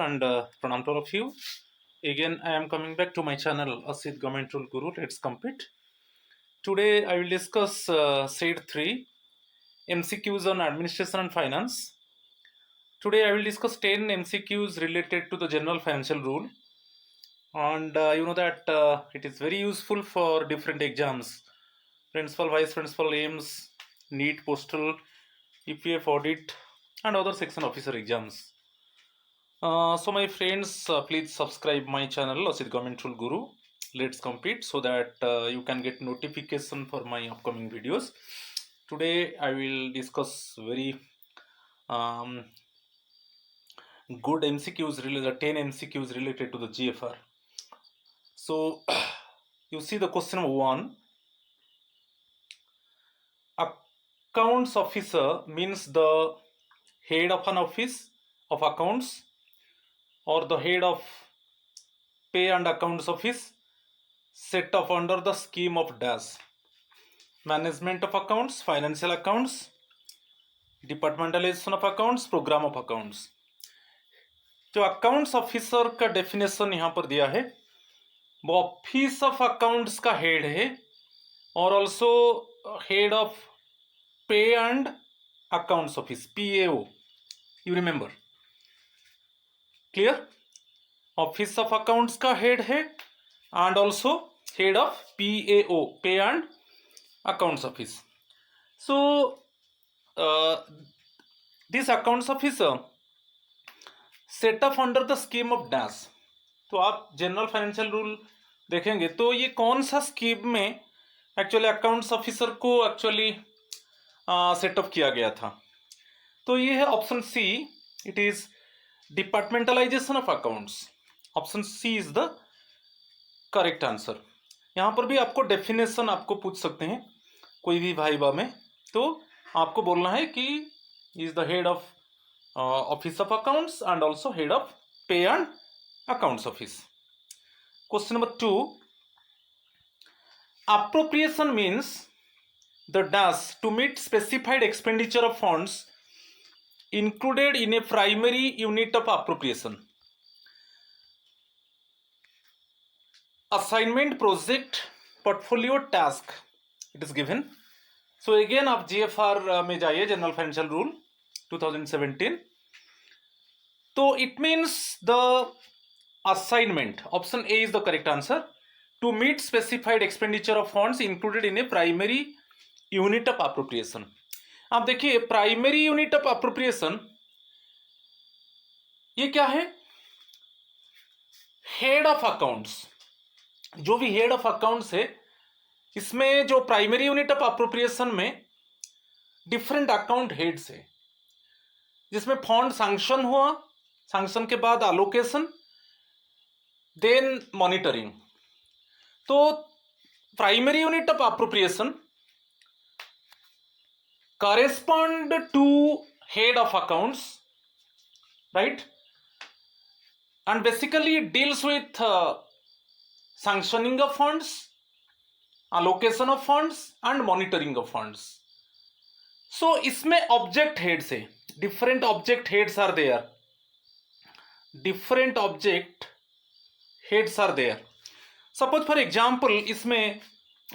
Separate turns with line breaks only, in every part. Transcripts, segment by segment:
and pranam to all of you. Again, I am coming back to my channel Asit Government Rule Guru. Let's compete. Today, I will discuss Set 3 MCQs on Administration and Finance. Today, I will discuss 10 MCQs related to the General Financial Rule, and you know that it is very useful for different exams: Principal, Vice Principal, AIMS, NEET, Postal, EPF Audit, and other section officer exams. So my friends, please subscribe my channel Asit Government Rule Guru. Let's compete so that you can get notification for my upcoming videos. Today I will discuss very good MCQs related, 10 MCQs related to the GFR. So you see the question number 1. Accounts officer means the head of an office of accounts or the head of pay and accounts office set up under the scheme of dash: management of accounts, financial accounts, departmentalisation of accounts, programme of accounts. जो accounts officer का definition यहाँ पर दिया है वो office of accounts का head है और also head of pay and accounts office, PAO. You remember? Clear? Office of accounts का हेड है and also head of PAO, pay and accounts office. So this accounts officer set up under the scheme of dash. तो आप general financial rule देखेंगे तो ये कौन सा scheme में एक्चुअली अकाउंट्स ऑफिसर को एक्चुअली सेटअप किया गया था. तो ये है option C. It is departmentalisation of accounts. Option C is the correct answer. यहाँ पर भी आपको डेफिनेशन आपको पूछ सकते हैं कोई भी भाईबा में, तो आपको बोलना है कि is the head of office of accounts and also head of pay and accounts office. Question number 2. Appropriation means the dash to meet specified expenditure of funds included in a primary unit of appropriation. Assignment, project, portfolio, task, it is given. So again आप GFR में जाइए, general financial rule 2017. तो it means the assignment, option A is the correct answer, to meet specified expenditure of funds included in a primary unit of appropriation. आप देखिए primary unit of appropriation ये क्या है? Head of accounts. जो भी head of accounts है इसमें जो प्राइमरी यूनिट ऑफ अप्रोप्रिएशन में डिफरेंट अकाउंट हेड्स है जिसमें फंड सैंक्शन हुआ, सैंक्शन के बाद अलोकेशन, देन मॉनिटरिंग. तो primary unit of appropriation correspond to head of accounts, right? And basically it deals with sanctioning of funds, allocation of funds and monitoring of funds. So इसमें object heads है, different object heads are there, different object heads are there. Suppose for example इसमें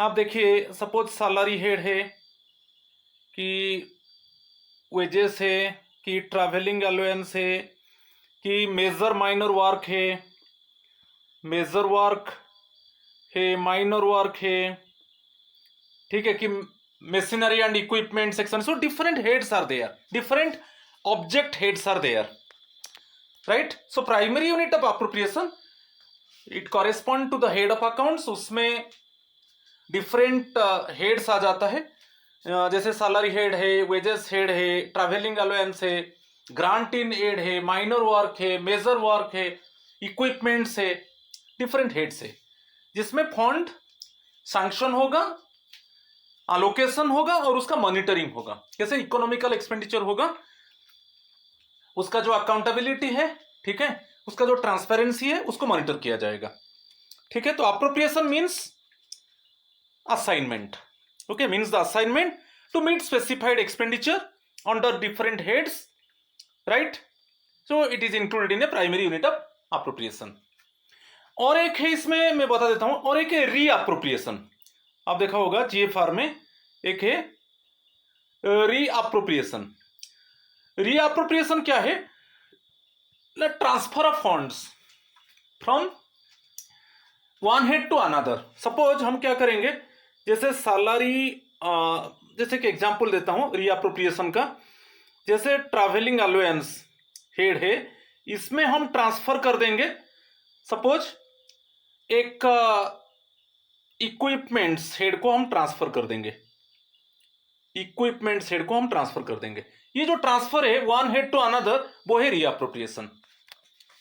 आप देखिए, suppose salary head है कि wages है, कि travelling allowance है, कि मेजर माइनर वर्क है, मेजर वर्क है, माइनर वर्क है, ठीक है, कि machinery and equipment section. So different heads are there, different object heads are there, right? So primary unit of appropriation it correspond to the head of accounts. उसमें different heads आ जाता है, जैसे salary head है, wages head है, travelling allowance है, grant in aid है, minor work है, मेजर वर्क है, इक्विपमेंट्स है, डिफरेंट हेड्स है जिसमें फंड सैंक्शन होगा, अलोकेशन होगा और उसका मॉनिटरिंग होगा. कैसे? इकोनॉमिकल एक्सपेंडिचर होगा, उसका जो अकाउंटेबिलिटी है, ठीक है, उसका जो ट्रांसपेरेंसी है उसको मॉनिटर किया जाएगा. ठीक है, तो appropriation means assignment. Okay, means the assignment to meet specified expenditure under different heads, right? So it is included in a primary unit of appropriation. और एक है इसमें मैं बता देता हूं, और एक है रीअप्रोप्रिएशन। आप देखा होगा जीएफआर में एक है रीअप्रोप्रिएशन। रीअप्रोप्रिएशन क्या है? Transfer of funds from one head to another. Suppose हम क्या करेंगे, जैसे सैलरी, जैसे कि एग्जांपल देता हूं रीअप्रोप्रिएशन का, जैसे ट्रैवलिंग अलाउंस हेड है, इसमें हम ट्रांसफर कर देंगे। सपोज एक इक्विपमेंट्स हेड को हम ट्रांसफर कर देंगे, इक्विपमेंट्स हेड को हम ट्रांसफर कर देंगे। ये जो ट्रांसफर है वन हेड टू अनदर, वो है रीअप्रोप्रिएशन।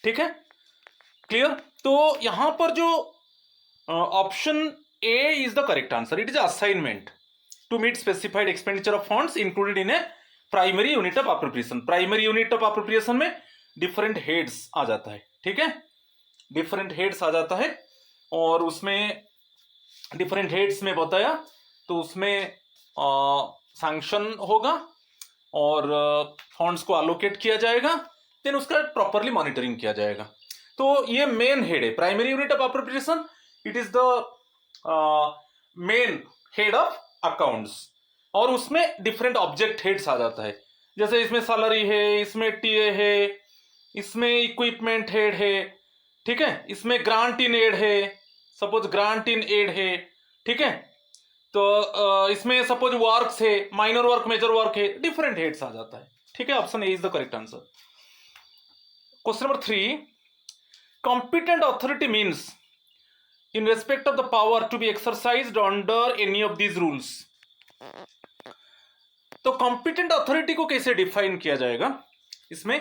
ठीक है, क्लियर? तो यहां पर जो option A is the correct answer. It is assignment to meet specified expenditure of funds included in a primary unit of appropriation. Primary unit of appropriation में different heads आ जाता है। ठीक है, डिफरेंट हेड्स आ जाता है, और उसमें डिफरेंट हेड्स में बताया, तो उसमें सैंक्शन होगा और फंड्स को अलोकेट किया जाएगा, देन उसका प्रॉपरली मॉनिटरिंग किया जाएगा। तो ये मेन हेड है primary unit of appropriation. It is the main head of accounts, और उसमें डिफरेंट ऑब्जेक्ट हेड्स आ जाता है। जैसे इसमें सैलरी है, इसमें टीए है, इसमें इक्विपमेंट हेड है, ठीक है, इसमें ग्रांट इन एड है, सपोज ग्रांट इन एड है। ठीक है, तो इसमें सपोज वर्क्स है, माइनर वर्क, मेजर वर्क है, डिफरेंट हेड्स आ जाता है। ठीक है, option A is the correct answer. Question number 3, competent authority means in respect of the power to be exercised under any of these rules। तो competent authority को कैसे define किया जाएगा इसमें?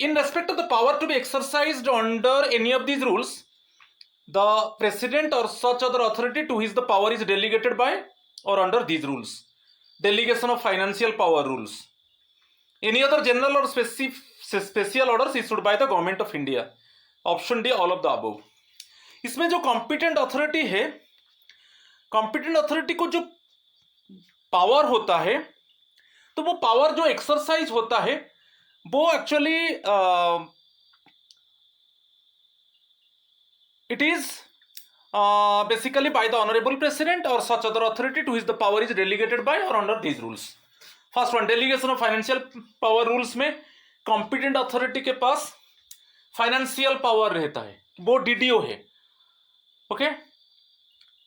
In respect of the power to be exercised under any of these rules, the president और such other authority to his the power is delegated by और under these rules. Delegation of financial power rules, any other general और special orders issued by the government of India. Option D, all of the above. इसमें जो competent authority है, competent authority को जो power होता है, तो वो पावर जो एक्सरसाइज होता है वो actually it is basically by the honourable president और such other authority to his the power is delegated by और under these rules. First one, delegation of financial power rules में कॉम्पिटेंट अथॉरिटी के पास financial power रहता है, वो DDO है। Okay,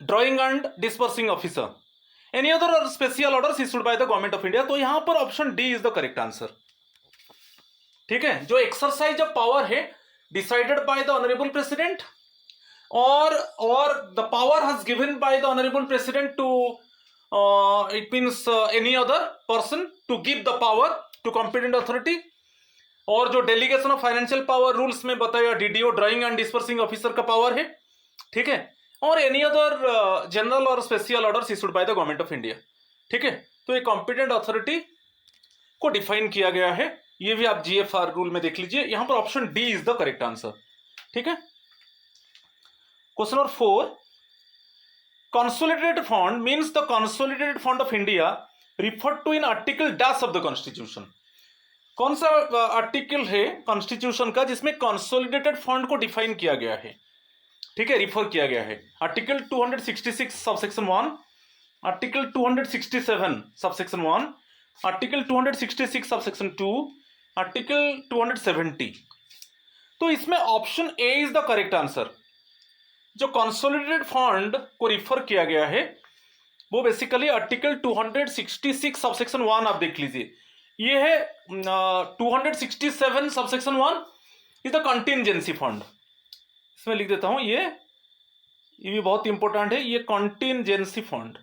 drawing and dispersing officer, any other और special orders issued by the government of India. तो यहां पर option D is the correct answer. ठीक है, जो एक्सरसाइज ऑफ पावर है decided by the honourable president और the power has given by the honourable president to it means any other person to give the power to competent authority. और जो delegation of financial power rules में बताया DDO drawing and dispersing officer का power है। ठीक है, और any other general और special orders issued by the government of India. ठीक है, तो ये कॉम्पिटेंट अथॉरिटी को डिफाइन किया गया है, ये भी आप जीएफआर रूल में देख लीजिए। यहां पर option D is the correct answer. ठीक है, question number 4, consolidated fund means the consolidated fund of India referred to in article dash of the constitution. कौन सा आर्टिकल है कॉन्स्टिट्यूशन का जिसमें कंसोलिडेटेड फंड को डिफाइन किया गया है? ठीक है, रिफर किया गया है article 266 subsection 1, article 267 subsection 1, article 266 subsection 2, article 270। तो इसमें option A is the correct answer. जो कंसोलिडेटेड फंड को रिफर किया गया है वो बेसिकली आर्टिकल 266 सबसेक्शन 1 आप देख लीजिए, ये है 267 subsection 1 is the contingency fund. इसमें लिख देता हूं, ये भी बहुत इंपॉर्टेंट है, ये कंटिंजेंसी फंड,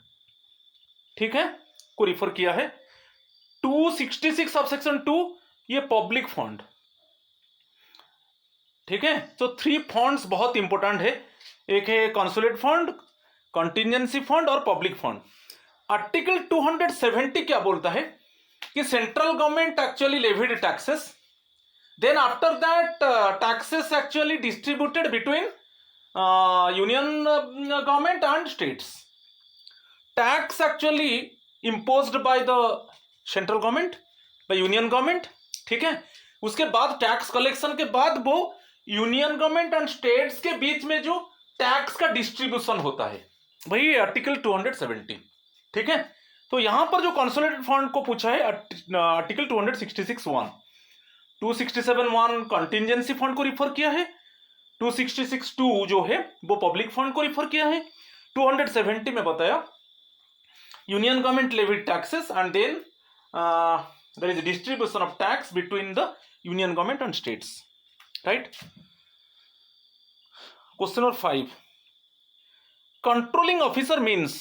ठीक है, को रिफर किया है। 266 सबसेक्शन 2 ये पब्लिक फंड। ठीक है, तो 3 फंड्स बहुत इंपॉर्टेंट है, एक है कंसोलिडेटेड फंड, कंटिंजेंसी फंड और पब्लिक फंड। आर्टिकल 270 क्या बोलता है कि central government actually levied taxes, then after that taxes actually distributed between union government and states. Tax actually imposed by the central government, by union government. ठीक है, उसके बाद tax collection के बाद वो यूनियन गवर्नमेंट एंड स्टेट्स के बीच में जो टैक्स का डिस्ट्रीब्यूशन होता है, वही आर्टिकल 270। ठीक है, तो यहां पर जो कंसोलिडेटेड फंड को पूछा है आर्टिकल 266(1), 267(1) कंटिजेंसी फंड को रिफर किया है, 266(2) जो है वो पब्लिक फंड को रिफर किया है, 270 में बताया union government levied taxes and then there is a distribution of tax between the union government and states, right? Question number 5. Controlling officer means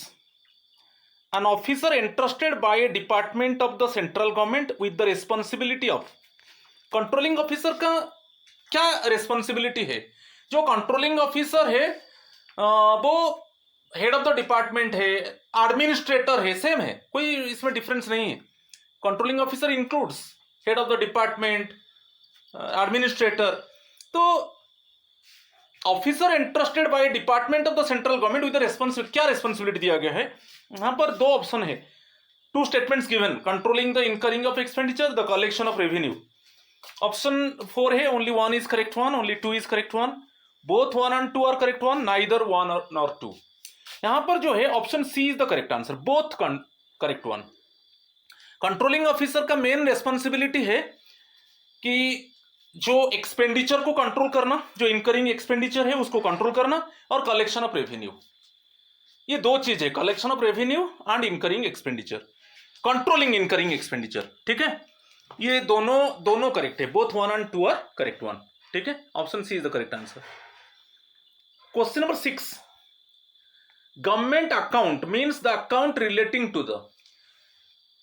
an officer entrusted by a department of the central government with the responsibility of. Controlling officer का क्या responsibility है? जो controlling officer है वो head of the department है, administrator है, same है, कोई इसमें डिफरेंस नहीं है। Controlling officer includes head of the department, administrator. तो officer interested by department of the central government with responsibility, क्या रेस्पॉन्सिबिलिटी दिया गया है? यहां पर दो ऑप्शन है, two statements given, controlling the incurring of expenditure, the collection of revenue. Option 4 है, only 1 is correct one, only 2 is correct one, both 1 and 2 are correct one, neither 1 nor 2। यहां पर जो है option C is the correct answer, both correct one. Controlling officer का main responsibility है कि जो expenditure को कंट्रोल करना, जो इनकरिंग एक्सपेंडिचर है उसको कंट्रोल करना, और कलेक्शन ऑफ रेवेन्यू। ये दो चीज है, collection of revenue and incurring expenditure, controlling incurring expenditure. ठीक है, ये दोनों करेक्ट है, both 1 and 2 are correct one. ठीक है, option C is the correct answer. Question number 6, government account means the account relating to the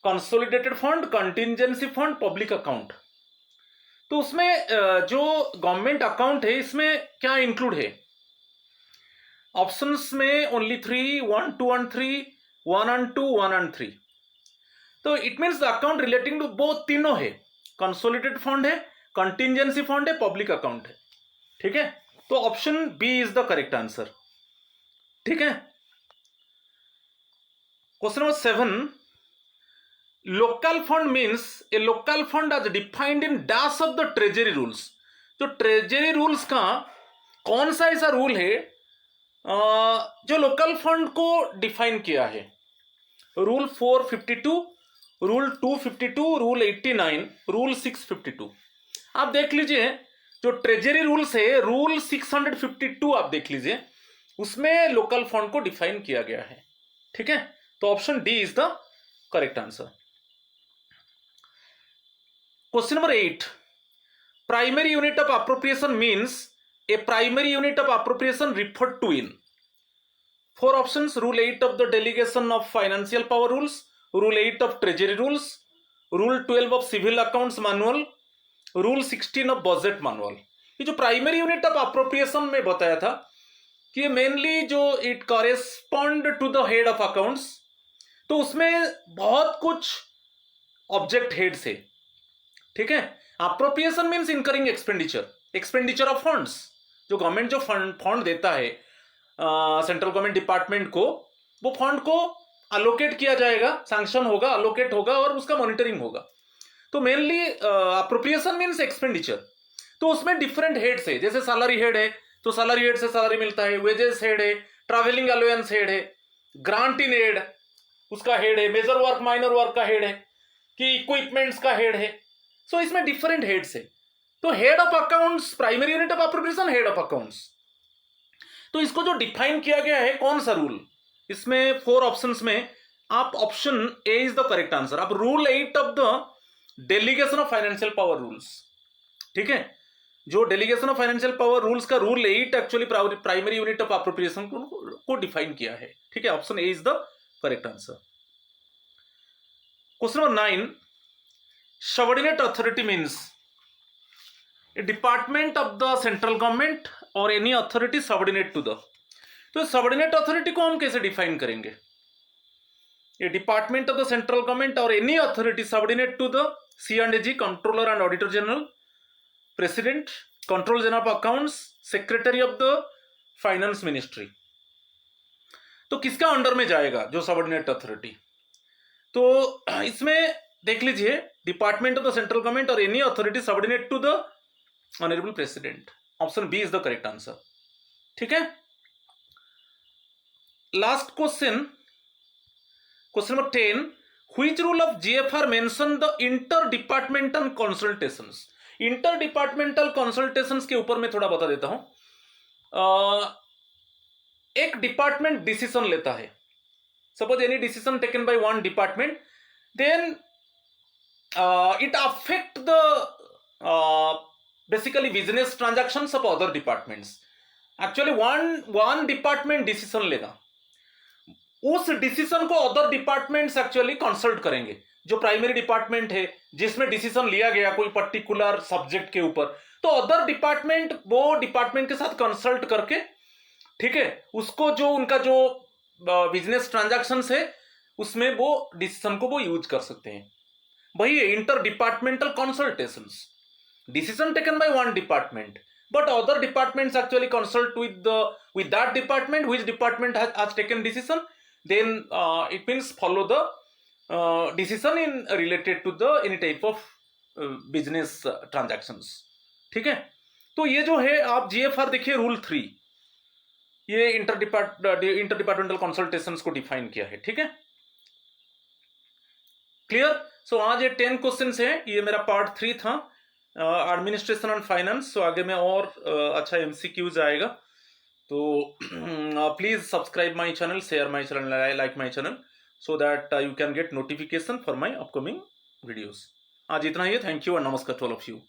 consolidated fund, contingency fund, public account. तो उसमें जो गवर्नमेंट अकाउंट है इसमें क्या इंक्लूड है? ऑप्शंस में ओनली 3, 1, 2 and 3, 1 and 2, 1 and 3। तो it means the account relating to both, तीनों है, कंसोलिडेटेड फंड है, कंटिजेंसी फंड है, पब्लिक अकाउंट है। ठीक है, तो option B is the correct answer. ठीक है, question number 7, local fund means a local fund as defined in dash of the treasury rules. जो ट्रेजरी रूल्स का कौन सा ऐसा रूल है जो लोकल फंड को डिफाइन किया है? Rule 452, rule 252, rule 89, rule 652। आप देख लीजिए, जो ट्रेजरी रूल्स है, रूल 652 आप देख लीजिए, उसमें लोकल फंड को डिफाइन किया गया है। ठीक है, तो option D is the correct answer. Question number 8, primary unit of appropriation means a primary unit of appropriation referred to in. 4 options, rule 8 of the delegation of financial power rules, rule 8 of treasury rules, rule 12 of civil accounts manual, rule 16 of budget manual. ये जो primary unit of appropriation में बताया था कि mainly जो it correspond to the head of accounts, तो उसमें बहुत कुछ ऑब्जेक्ट हेड्स है। ठीक है, appropriation means incurring expenditure, expenditure of funds, जो गवर्नमेंट जो फंड देता है सेंट्रल गवर्नमेंट डिपार्टमेंट को, वो फंड को अलोकेट किया जाएगा, सैंक्शन होगा, अलोकेट होगा और उसका मॉनिटरिंग होगा। तो मेनली अप्रोप्रिएशन मीन्स एक्सपेंडिचर। तो उसमें डिफरेंट हेड्स है, जैसे सैलरी हेड है तो सैलरी हेड से सैलरी मिलता है, वेजेस हेड है, ट्रैवलिंग अलाउंस हेड है, ग्रांट इन हेड उसका हेड है, मेजर वर्क माइनर वर्क का हेड है, कि इक्विपमेंट्स का हेड है। सो इसमें डिफरेंट हेड्स है। तो head of accounts, primary unit of appropriation, head of accounts. तो इसको जो डिफाइन किया गया है कौन सा रूल, इसमें 4 ऑप्शंस में आप option A is the correct answer. आप rule 8 of the delegation of financial power rules. ठीक है, जो delegation of financial power rules का rule 8 actually primary unit of appropriation को डिफाइन किया है। ठीक है, option A is the correct answer. Question number 9, subordinate authority means a department of the central government और any authority subordinate to the. तो subordinate authority को हम कैसे डिफाइन करेंगे? A department of the central government और any authority subordinate to the C&AG, controller and auditor general, president, control general of accounts, secretary of the finance ministry. तो किसका under में जाएगा जो सबऑर्डिनेट अथॉरिटी? तो इसमें देख लीजिए, department of the central government और any authority subordinate to the honourable president. Option B is the correct answer. ठीक है, last question, question number 10, which rule of GFR mention the inter departmental consultations. Inter departmental consultations के ऊपर मैं थोड़ा बता देता हूं। एक डिपार्टमेंट डिसीजन लेता है, suppose any decision taken by one department, then it affect the basically business transactions of other departments. Actually one department decision लेगा, उस डिसीजन को अदर डिपार्टमेंट्स एक्चुअली कंसल्ट करेंगे। जो प्राइमरी डिपार्टमेंट है जिसमें डिसीजन लिया गया कोई पर्टिकुलर सब्जेक्ट के ऊपर, तो अदर डिपार्टमेंट वो डिपार्टमेंट के साथ कंसल्ट करके, ठीक है, उसको जो उनका जो बिजनेस ट्रांजैक्शंस है उसमें वो डिसीजन को वो यूज कर सकते हैं। वही है inter departmental consultations, decision taken by one department but other departments actually consult with that department, which department has taken decision, then it means follow the decision in related to the any type of business transactions। ठीक है, तो ये जो है आप GFR देखिए rule 3, ये inter departmental consultations को डिफाइन किया है। ठीक है, क्लियर। सो आज ये 10 क्वेश्चंस हैं, ये मेरा पार्ट 3 था, एडमिनिस्ट्रेशन एंड फाइनेंस। सो आगे में और अच्छा एमसीक्यूज आएगा, तो please subscribe my channel, share my channel, like my channel, so that you can get notification for my upcoming videos. आज इतना ही है, थैंक यू एंड नमस्कार टू ऑल ऑफ यू।